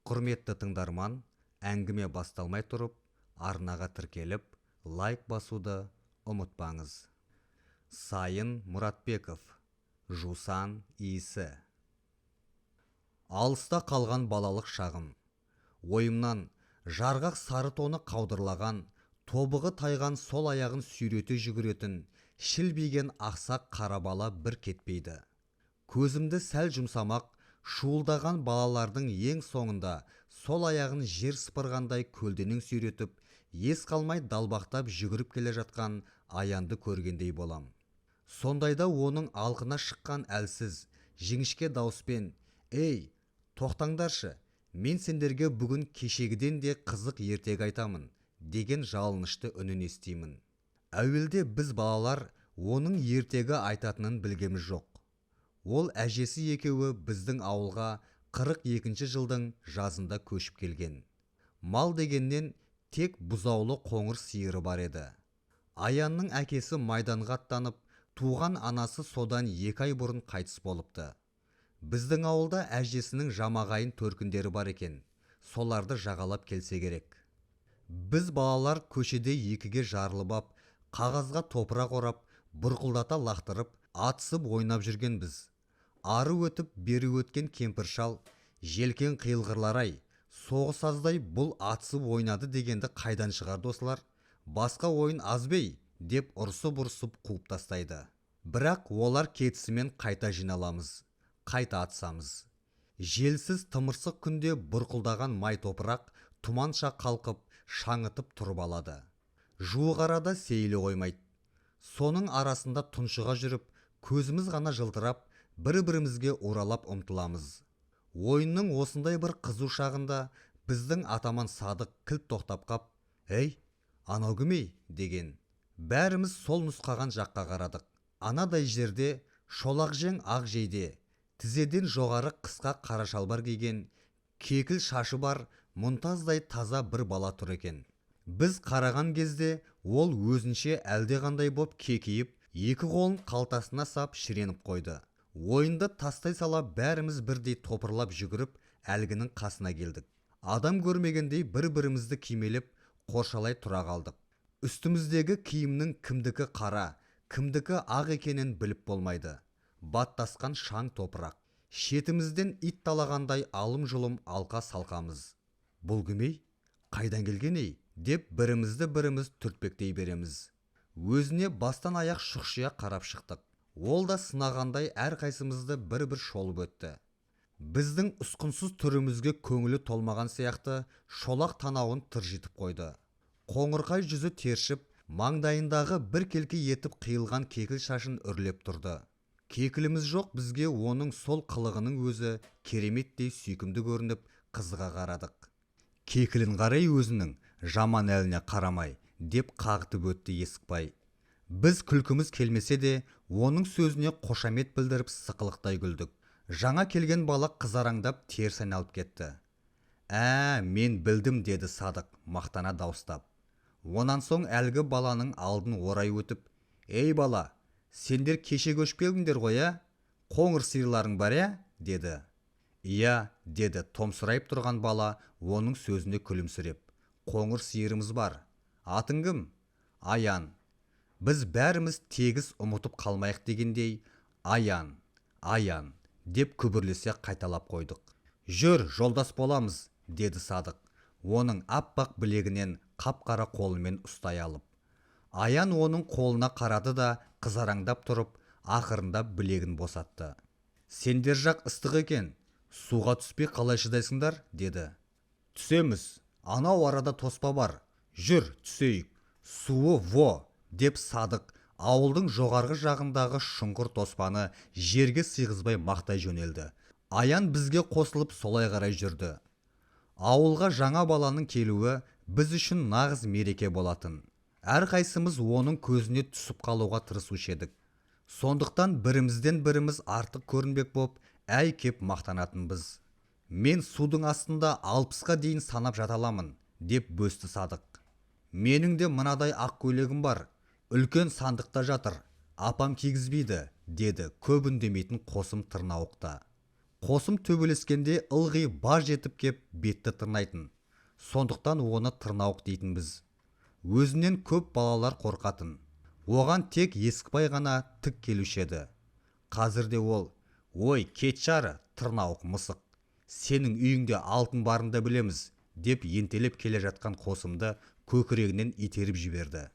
Құрметті тыңдарман, әңгіме басталмай тұрып, арнаға тіркеліп, лайк басуды ұмытпаңыз. Сайын Мұратбеков, жусан иісі. Алыста қалған балалық шағым. Ойымнан жарғақ сары тоны қаудырлаған, тобығы тайған сол аяғын сүйрете жүгіретін, шілбиген ақсақ қара бала бір кетпейді. Көзімді сәл жұмсамақ, шуылдаған балалардың ең соңында сол аяғын жер сыпырғандай көлденең сүйретіп, ес қалмай далбақтап жүгіріп келе жатқан Аянды көргендей болам. Сондайда оның алқына шыққан әлсіз, жіңішке дауыспен: «Ей, тоқтаңдаршы, мен сендерге бүгін кешегіден де қызық ертегі айтамын» деген жалынышты үнін естимін. Әуелде біз балалар оның ертегі айтатынын білгеміз жоқ. Ол әжесі екеуі біздің ауылға 42-ші жылдың жазында көшіп келген. Мал дегеннен тек бұзаулы қоңыр сиыры бар еді. Аянның әкесі майданға аттанып, туған анасы содан 2 ай бұрын қайтыс болыпты. Біздің ауылда әжесінің жамағайын төркіндері бар екен. Соларды жағалап келсе керек. Біз балалар көшеде 2-ге жарылып ап, қағазға топырақ орап, бұрқылдата лақтырып, атысып ойнап жүргенбіз. Ары өтіп, бері өткен кемпір-шал: «Желкен қиылғырлар-ай, соғысаздай бұл атысып ойнады дегенді қайдан шығарды осылар? Басқа ойын аз бей?» деп ұрсып-ұрсып қуып тастайды. Бірақ олар кетісімен қайта жиналамыз, қайта атысамыз. Желсіз тымырсық күнде бұрқылдаған май топырақ тұманша қалқып, шаңытып тұрып алады. Жуық арада сейілі қоймайды. Соның арасында тұншыға жүріп, көзіміз ғана жылтырап, бір-бірімізге оралап ұмтыламыз. Ойынның осындай бір қызу шағында біздің атаман Садық кілт тоқтап қап: «Ей, анау кім ей?» деген. Бәріміз сол нұсқаған жаққа қарадық. Анадай жерде шолақ жең ақ жейде, тізеден жоғары қысқа қара шалбар киген, кекіл шашы бар, мұнтаздай таза бір бала тұр екен. Біз қараған кезде ол өзінше әлдеқандай боп кекиіп, 2 қолын қалтасына сап шіреніп қойды. Ойынды тастай сала бәріміз бірдей топырлап жүгіріп, әлгінің қасына келдік. Адам көрмегендей бір-бірімізді кимелеп, қоршалай тұра қалдық. Үстіміздегі киімнің кімдікі қара, кімдікі ақ екенін біліп болмайды. Баттасқан шаң топырақ. Шетімізден ит талағандай алым-жұлым алқа салқамыз. «Бұл кім ей? Қайдан келген ей?» деп бірімізді біріміз түртпектей береміз. Өзіне бастан аяқ шұқшия қарап шықтық. Ол да сынағандай әрқайсымызды бір-бір шолып өтті. Біздің ұсқынсыз түрімізге көңілі толмаған сияқты шолақ танауын тыржитып қойды. Қоңырқай жүзі тершіп, маңдайындағы бір келке етіп қиылған кекіл шашын үрлеп тұрды. Кекіліміз жоқ бізге оның сол қылығының өзі кереметтей сүйкімді көрініп, қызыға қарадық. «Кекілін қарай өзінің, жаман әліне қарамай» деп қағытып өтті Есікбай. Біз күлкіміз келмесе де, оның сөзіне қошамет білдіріп сықылықтай күлдік. Жаңа келген бала қызараңдап теріс айналып кетті. Мен білдім» деді Садық мақтана дауыстап. Онан соң әлгі баланың алдын орай өтіп: «Ей бала, сендер кеше көшіп келдіңдер ғой, ә? Қоңыр сиырларың бар, ә?» деді. «Иә» деді томсырайып тұрған бала оның сөзіне күлімсіреп. «Қоңыр сиырымыз бар. Атың кім?» «Аян». Біз бәріміз тегіс ұмытып қалмайық дегендей: «Аян, Аян» деп күбірлесе қайталап қойдық. «Жүр, жолдас боламыз» деді Садық, оның аппақ білегінен қап-қара қолымен ұстай алып. Аян оның қолына қарады да қызараңдап тұрып, ақырында білегін босатты. «Сендер жақ ыстық екен, суға түспей қалай шыдайсыңдар?» деді. «Түсеміз, анау арада тоспа бар. Жүр, түсейік. Суы во» деп Садық ауылдың жоғарғы жағындағы шұңқыр тоспаны жерге сыйғызбай мақтай жөнелді. Аян бізге қосылып солай қарай жүрді. Ауылға жаңа баланың келуі біз үшін нағыз мереке болатын. Әрқайсымыз оның көзіне түсіп қалуға тырысушы едік. Сондықтан бірімізден біріміз артық көрінбек боп, әй кеп мақтанатынбыз. «Мен судың астында 60-қа дейін санап жаталамын» деп бөсті Садық. «Менің де мынадай ақ көйлегім бар. Үлкен сандықта жатыр. Апам кигізбейді» деді көп үндемейтін қосым тырнауықта. Қосым төбелескенде ылғи баж етіп кеп бетті тырнайтын. Сондықтан оны тырнауық дейтінбіз. Өзінен көп балалар қорқатын. Оған тек Есікбай ғана тік келуші еді. Қазірде ол: «Ой, кетшары, тырнауық мысық. Сенің үйіңде алтын барында білеміз», деп ентелеп келе жатқан Қосымды көкірегінен итеріп жіберді.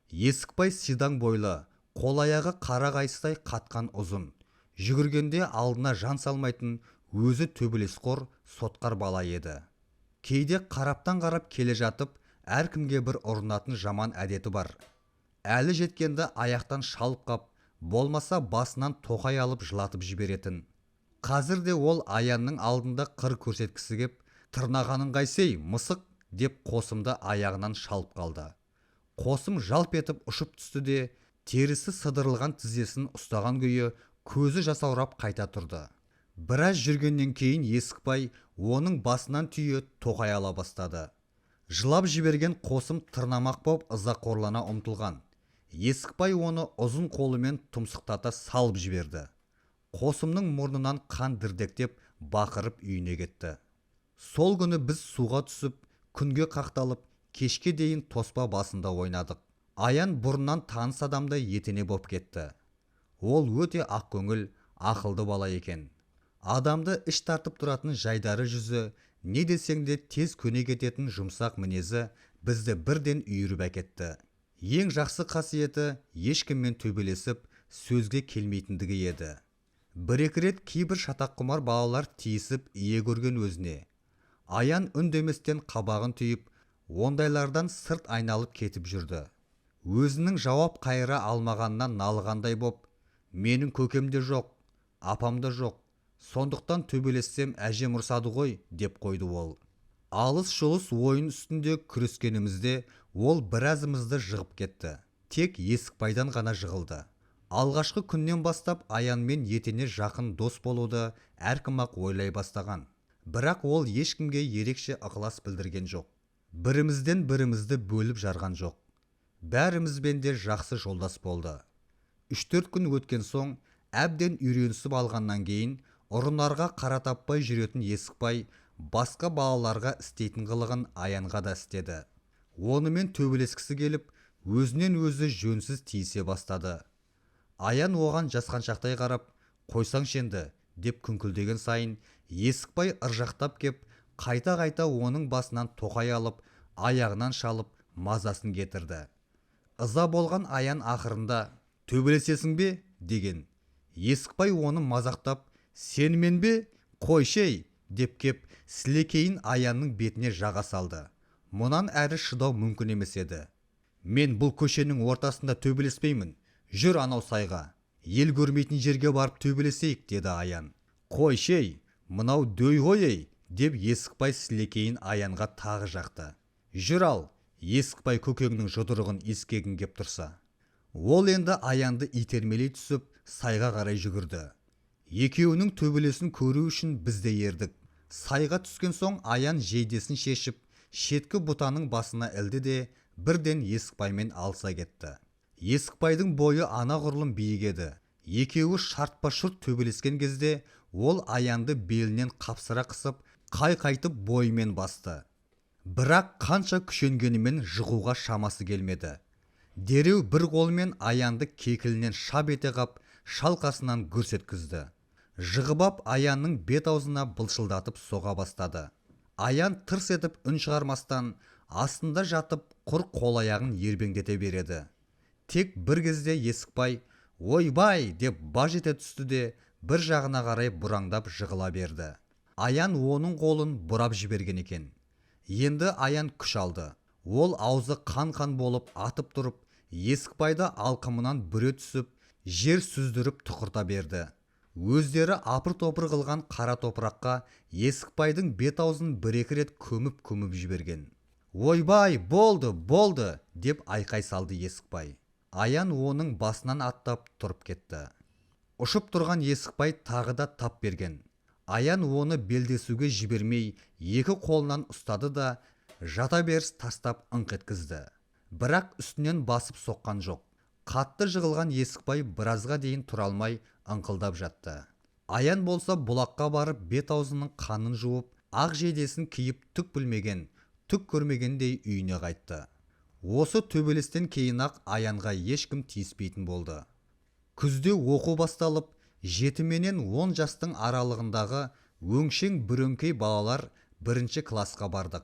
Есікбай сидаң бойлы, қол аяғы қара қайыстай қатқан ұзын, жүгіргенде алдына жан салмайтын, өзі төбелесқор, сотқар бала еді. Кейде қараптан қарап келе жатып, әркімге бір ұрынатын жаман әдеті бар. Әлі жеткенді аяқтан шалып қап, болмаса басынан тоқай алып жылатып жіберетін. Қазірде ол Аянның алдында қыр көрсеткісі кеп: «Тырнағаның қайсей, мысық», деп Қосымды аяғынан шалып қалды. Қосым жалп етіп ұшып түсті де, терісі сыдырылған тізесін ұстаған күйі көзі жасаурап қайта тұрды. Біраз жүргеннен кейін Есікбай оның басынан түйе тоқай ала бастады. Жылап жіберген Қосым тырнамақ боп ызақорлана ұмтылған. Есікбай оны ұзын қолымен тұмсықтата салып жіберді. Қосымның мұрнынан қан дірдектеп, бақырып үйіне кетті. Сол күні біз суға түсіп, күнге қақталып, кешке дейін тоспа басында ойнадық. Аян бұрыннан таныс адамдай етене боп кетті. Ол өте ақкөңіл, ақылды бала екен. Адамды іш тартып тұратын жайдары жүзі, не десең де тез көне кететін жұмсақ мінезі бізді бірден үйіріп әкетті. Ең жақсы қасиеті ешкіммен төбелесіп, сөзге келмейтіндігі еді. Бір-екі рет кейбір шатаққұмар балалар тиісіп ие көрген өзіне. Аян үндеместен қабағын түйіп, ондайлардан сырт айналып кетіп жүрді. Өзінің жауап қайыра алмағаннан налығандай боп: «Менің көкемде жоқ, апамда жоқ. Сондықтан төбелессем әжем ұрсады ғой», деп қойды ол. Алыс-жұлыс ойын үстінде күрескенімізде ол біразымызды жығып кетті. Тек Есікбайдан ғана жығылды. Алғашқы күннен бастап Аянмен етене жақын дос болуды әркім-ақ ойлай бастаған. Бірақ ол ешкімге ерекше ықылас білдірген жоқ. Бірімізден бірімізді бөліп жарған жоқ. Бәрімізбен де жақсы жолдас болды. 3-4 күн өткен соң, әбден үйренісіп алғаннан кейін, ұрынарға қара таппай жүретін Есікбай басқа балаларға істейтін қылығын Аянға да істеді. Онымен төбелескісі келіп, өзінен өзі жөнсіз тиісе бастады. Аян оған жасқаншақтай қарап: «Қойсаңшы енді», деп күңкілдеген сайын, Есікбай ыржақтап кеп, қайта-қайта оның басынан тоқай алып, аяғынан шалып, мазасын кетірді. Ыза болған Аян ақырында: «Төбелесесің бе?» деген. Есікбай оны мазақтап: «Сенімен бе? Қойшей», деп кеп, сілекейін Аянның бетіне жаға салды. Мұнан әрі шыдау мүмкін емес еді. «Мен бұл көшенің ортасында төбелеспеймін. Жүр анау сайға. Ел көрмейтін жерге барып төбелесейік», деді Аян. «Қойшей, мынау дөй ғой ей», деп Есікбай сілекейін Аянға тағы жақты. «Жүр ал, Есікбай көкеңнің жұдырығын иіскегің кеп тұрса». Ол енді Аянды итермелей түсіп, сайға қарай жүгірді. Екеуінің төбелесін көру үшін біз де ердік. Сайға түскен соң Аян жейдесін шешіп, шеткі бұтаның басына ілді де, бірден Есікбаймен алыса кетті. Есікбайдың бойы анағұрлым биік еді. Екеуі шартпа-шұрт төбелескен кезде ол Аянды белінен қапсыра қысып, қайқайтып бойымен басты. Бірақ қанша күшенгенімен жығуға шамасы келмеді. Дереу бір қолмен Аянды кекілінен шап ете қап, шалқасынан гүрс еткізді. Жығып ап Аянның бет-аузына былшылдатып соға бастады. Аян тырс етіп үн шығармастан, астында жатып құр қол-аяғын ербеңдете береді. Тек бір кезде Есікбай «Ойбай!» деп баж ете түсті де, бір жағына қарай бұраңдап жығыла берді. Аян оның қолын бұрап жіберген екен. Енді Аян күш алды. Ол аузы қан-қан болып атып тұрып, Есікбайды алқымынан бүре түсіп, жер сүздіріп тұқырта берді. Өздері апыр-топыр қылған қара топыраққа Есікбайдың бет-аузын бір-екі рет көміп жіберген. «Ойбай, болды, болды!» деп айқай салды Есікбай. Аян оның басынан аттап тұрып кетті. Ұшып тұрған Есікбай тағы да тап берген. Аян оны белдесуге жібермей, екі қолынан ұстады да, жата беріс тастап ыңқ еткізді. Бірақ үстінен басып соққан жоқ. Қатты жығылған Есікбай біразға дейін тұра алмай ыңқылдап жатты. Аян болса бұлаққа барып бет-аузының қанын жуып, ақ жейдесін киіп түк білмеген, түк көрмегендей үйіне қайтты. Осы төбелестен кейін-ақ Аянға ешкім тиіспейтін болды. Күзде оқу басталып, 7 менен 10 жастың аралығындағы өңшең бүрөңкей балалар 1-ші классқа бардық.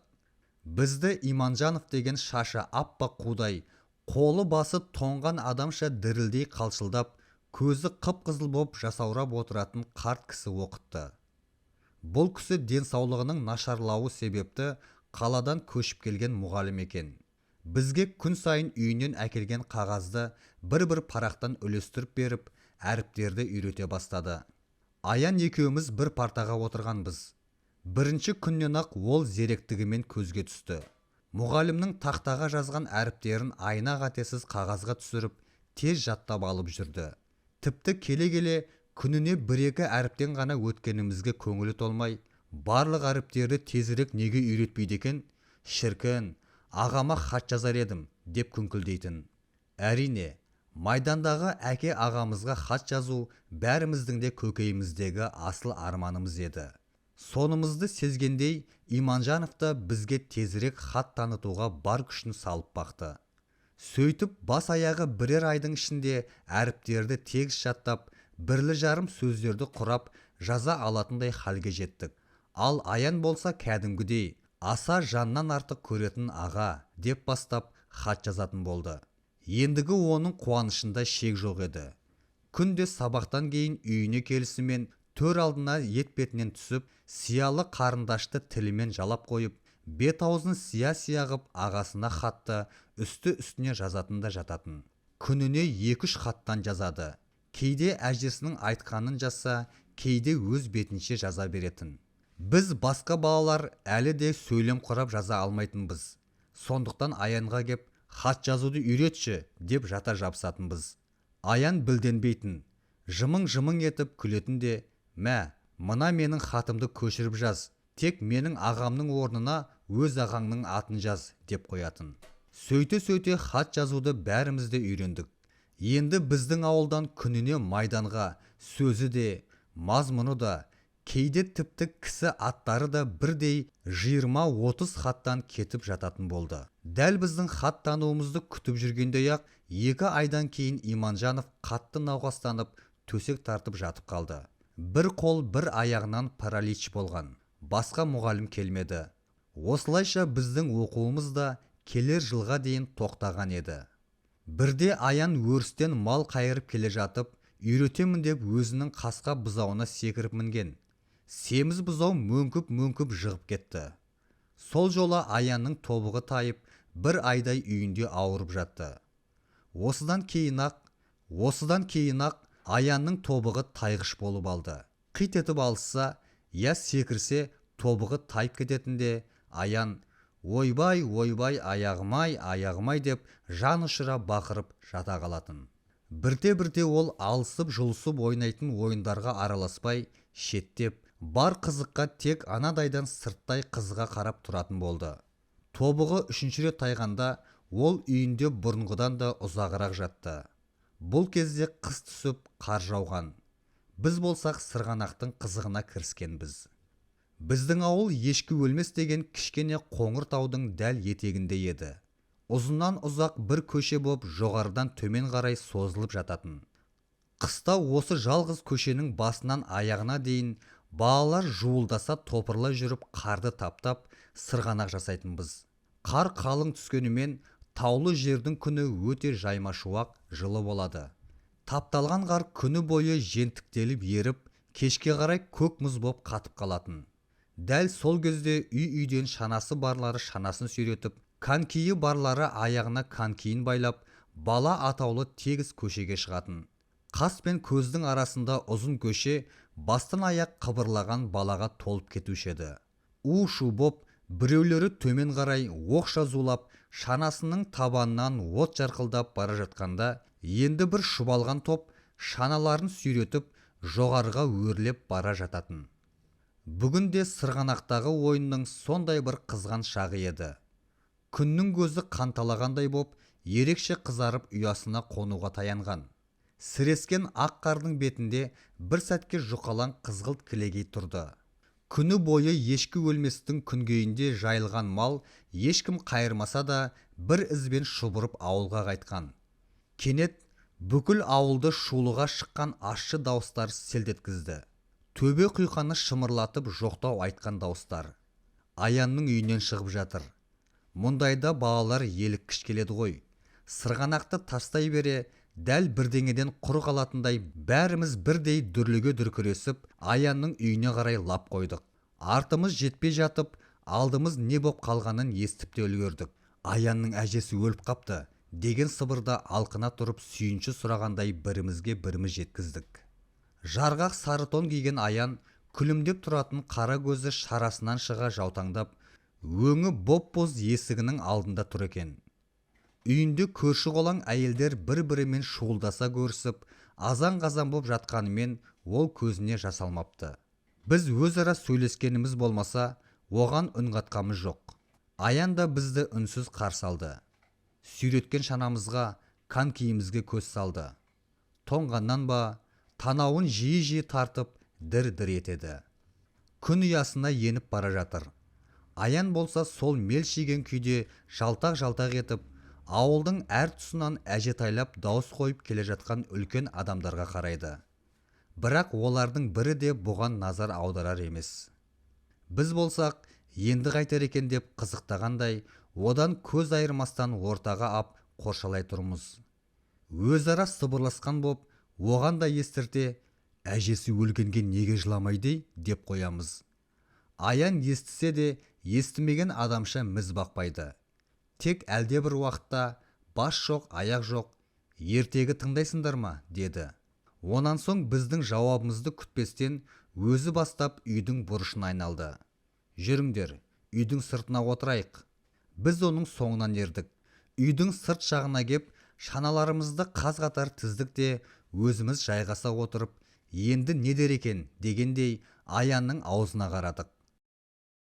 Бізді Иманжанов деген шашы аппақ қудай, қолы басы тоңған адамша дірілдей қалшылдап, көзі қып-қызыл боп жасаурап отыратын қарт кісі оқытты. Бұл кісі денсаулығының нашарлауы себепті қаладан көшіп келген мұғалім екен. Бізге күн сайын үйінен әкелген қағазды бір-бір парақтан үлестіріп беріп, әріптерді үйрете бастады. Аян екеуміз бір партаға отырғанбыз. Бірінші күннен-ақ ол зеректігімен көзге түсті. Мұғалімнің тақтаға жазған әріптерін айна қатесіз қағазға түсіріп, тез жаттап алып жүрді. Тіпті келе-келе күніне 1-2 әріптен ғана өткенімізге көңілі толмай, барлық әріптерді тезірек неге үйретпейді екен? Шіркін, ағама хат жазар едім, деп күңкілдейтін. Әрине, майдандағы әке ағамызға хат жазу бәріміздің де көкейіміздегі асыл арманымыз еді. Сонымызды сезгендей, Иманжанов та бізге тезірек хат танытуға бар күшін салып бақты. Сөйтіп, бас аяғы бірер айдың ішінде әріптерді тегіс жаттап, 1-2 сөздерді құрап, жаза алатындай халге жеттік. Ал Аян болса кәдімгідей, аса жаннан артық көретін аға деп бастап хат жазатын болды. Ендігі оның қуанышында шек жоқ еді. Күнде сабақтан кейін үйіне келісімен төр алдына етпетінен түсіп, сиялы қарындашты тілімен жалап қойып, бет-аузын сия-сия ғып ағасына хатты үсті-үстіне жазатын да жататын. Күніне 2-3 хаттан жазады. Кейде әжесінің айтқанын жазса, кейде өз бетінше жаза беретін. Біз басқа балалар әлі де сөйлем құрап жаза алмайтынбыз. Сондықтан Аянға кеп, хат жазуды үйретші деп жата жабысатынбыз. Аян білденбейтін, жымың-жымың етіп күлетін де, мә, мына менің хатымды көшіріп жаз, тек менің ағамның орнына өз ағаңның атын жаз деп қоятын. Сөйте-сөйте хат жазуды бәрімізде үйрендік. Енді біздің ауылдан күніне майданға сөзі де, мазмұны да, кейде тіпті кісі аттары да бірдей 20-30 хаттан кетіп жататын болды. Дәл біздің хат тануымызды күтіп жүргендей-ақ 2 айдан кейін Иманжанов қатты науқастанып, төсек тартып жатып қалды. Бір қол, бір аяғынан паралич болған. Басқа мұғалім келмеді. Осылайша біздің оқуымыз да келер жылға дейін тоқтаған еді. Бірде Аян өрістен мал қайырып келе жатып, үйретемін деп өзінің қасқа бұзауына секіріп мінген. Семіз бұзау мөңкіп-мөңкіп жығып кетті. Сол жолы Аянның тобығы тайып, 1 айдай үйінде ауырып жатты. Осыдан кейін-ақ Аянның тобығы тайғыш болып алды. Қит етіп алысса, я секірсе, тобығы тайып кететінде, Аян ойбай, аяғымай деп жан ұшыра бақырып жата қалатын. Бірте-бірте ол алысып-жұлысып ойнайтын ойындарға араласпай, шеттеп, бар қызыққа тек анадайдан сырттай қызға қарап тұратын болды. Тобығы 3-ші рет тайғанда, ол үйінде бұрынғыдан да ұзағырақ жатты. Бұл кезде қыс түсіп, қар жауған. Біз болсақ сырғанақтың қызығына кіріскенбіз. Біздің ауыл ешкі өлмес деген кішкене қоңыр таудың дәл етегінде еді. Ұзыннан ұзақ бір көше боп жоғарыдан төмен қарай созылып жататын. Қыста осы жалғыз көшенің басынан аяғына дейін балалар жуылдаса топырлай жүріп қарды таптап сырғанақ жасайтынбыз. Қар қалың түскенімен таулы жердің күні өте жайма-шуақ, жылы болады. Тапталған қар күні бойы жентіктеліп еріп, кешке қарай көк мұз боп қатып қалатын. Дәл сол кезде үй-үйден шанасы барлары шанасын сүйретіп, конкиі барлары аяғына конкиін байлап, бала атаулы тегіс көшеге шығатын. Қас пен көздің арасында ұзын көше бастан аяқ қыбырлаған балаға толып кетуші еді. У-шу боп, біреулері төмен қарай оқша зулап, шанасының табанынан от жарқылдап бара жатқанда, енді бір шұбалған топ шаналарын сүйретіп, жоғарыға өрлеп бара жататын. Бүгінде сырғанақтағы ойынның сондай бір қызған шағы еді. Күннің көзі қанталағандай боп, ерекше қызарып ұясына қонуға таянған. Сірескен ақ қардың бетінде бір сәтке жұқалаң қызғылт кілегей тұрды. Күні бойы ешкі өлместің күнгейінде жайылған мал ешкім қайырмаса да бір ізбен шұбырып ауылға қайтқан. Кенет бүкіл ауылды шулыға шыққан ащы дауыстар селт еткізді. Төбе құйқаны шымырлатып жоқтау айтқан дауыстар. Аянның үйінен шығып жатыр. Мұндайда балалар еліккіш келеді ғой. Сырғанақты тастай бере, дәл бірдеңеден құр қалатындай бәріміз бірдей дүрліге дүркіресіп, Аянның үйіне қарай лап қойдық. Артымыз жетпей жатып, алдымыз не боп қалғанын естіп те үлгердік. Аянның әжесі өліп қапты деген сыбырда алқына тұрып сүйінші сұрағандай бірімізге біріміз жеткіздік. Жарғақ сары тон киген Аян күлімдеп тұратын қара көзі шарасынан шыға жаутаңдап, өңі боп-боз есігінің алдында тұр екен. Үйінде көрші қолаң әйелдер бір-бірімен шуылдаса көрісіп, азан-қазан боп жатқанымен ол көзіне жас алмапты. Біз өзара сөйлескеніміз болмаса, оған үн қатқамыз жоқ. Аян да бізді үнсіз қарсы алды. Сүйреткен шанамызға, конькиімізге көз салды. Тоңғаннан ба, танауын жиі-жиі тартып, дір-дір етеді. Күн ұясына еніп бара жатыр. Аян болса сол мелшиген күйде жалтақ-жалтақ етіп, ауылдың әр тұсынан әжетайлап дауыс қойып келе жатқан үлкен адамдарға қарайды. Бірақ олардың бірі де бұған назар аударар емес. Біз болсақ, енді қайтер екен деп қызықтағандай, одан көз айырмастан ортаға ап қоршалай тұрмыз. Өзара сыбырласқан боп, оған да естірте, әжесі өлгенге неге жыламайды деп қоямыз. Аян естісе де, естімеген адамша міз бақпайды. Тек әлде бір уақытта бас жоқ, аяқ жоқ, ертегі тыңдайсыңдар ма, деді. Онан соң біздің жауабымызды күтпестен өзі бастап үйдің бұрышын айналды. Жүріңдер, үйдің сыртына отырайық. Біз оның соңынан ердік. Үйдің сырт жағына кеп, шаналарымызды қаз-қатар тіздік те, өзіміз жайғаса отырып, енді не дер екен дегендей Аянның аузына қарадық.